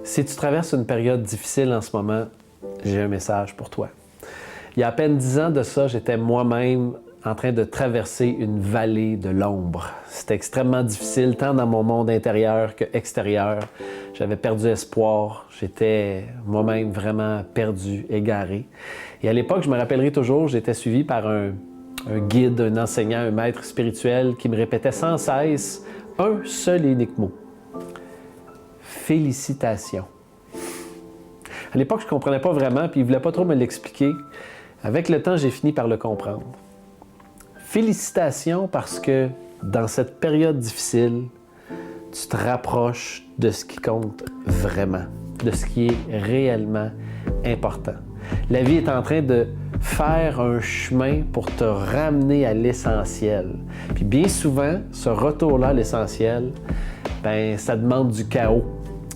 Si tu traverses une période difficile en ce moment, j'ai un message pour toi. Il y a à peine 10 ans de ça, j'étais moi-même en train de traverser une vallée de l'ombre. C'était extrêmement difficile, tant dans mon monde intérieur que extérieur. J'avais perdu espoir, j'étais moi-même vraiment perdu, égaré. Et à l'époque, je me rappellerai toujours, j'étais suivi par un guide, un enseignant, un maître spirituel qui me répétait sans cesse un seul et unique mot. Félicitations. À l'époque, je ne comprenais pas vraiment, puis il ne voulait pas trop me l'expliquer. Avec le temps, j'ai fini par le comprendre. Félicitations parce que dans cette période difficile, tu te rapproches de ce qui compte vraiment, de ce qui est réellement important. La vie est en train de faire un chemin pour te ramener à l'essentiel. Puis bien souvent, ce retour-là à l'essentiel, ça demande du chaos.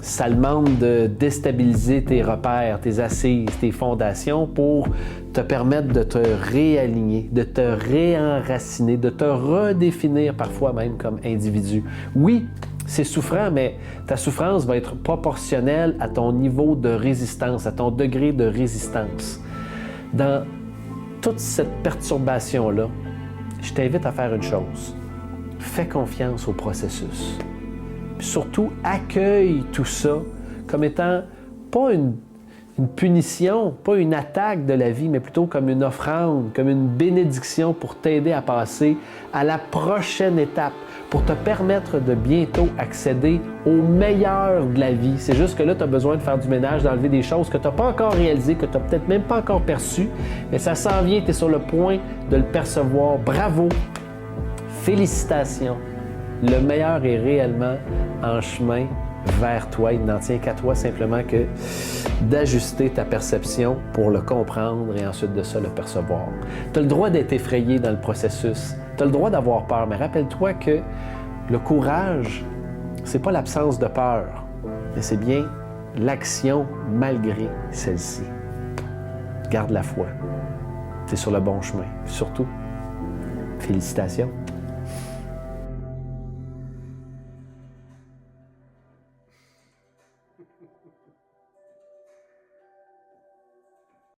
Ça demande de déstabiliser tes repères, tes assises, tes fondations pour te permettre de te réaligner, de te réenraciner, de te redéfinir parfois même comme individu. Oui, c'est souffrant, mais ta souffrance va être proportionnelle à ton niveau de résistance, à ton degré de résistance. Dans toute cette perturbation-là, je t'invite à faire une chose. Fais confiance au processus. Puis surtout, accueille tout ça comme étant pas une punition, pas une attaque de la vie, mais plutôt comme une offrande, comme une bénédiction pour t'aider à passer à la prochaine étape, pour te permettre de bientôt accéder au meilleur de la vie. C'est juste que là, tu as besoin de faire du ménage, d'enlever des choses que tu n'as pas encore réalisées, que tu n'as peut-être même pas encore perçues, mais ça s'en vient, tu es sur le point de le percevoir. Bravo! Félicitations! Le meilleur est réellement en chemin vers toi. Il n'en tient qu'à toi simplement que d'ajuster ta perception pour le comprendre et ensuite de ça le percevoir. Tu as le droit d'être effrayé dans le processus. Tu as le droit d'avoir peur, mais rappelle-toi que le courage, c'est pas l'absence de peur, mais c'est bien l'action malgré celle-ci. Garde la foi. Tu es sur le bon chemin. Surtout, félicitations.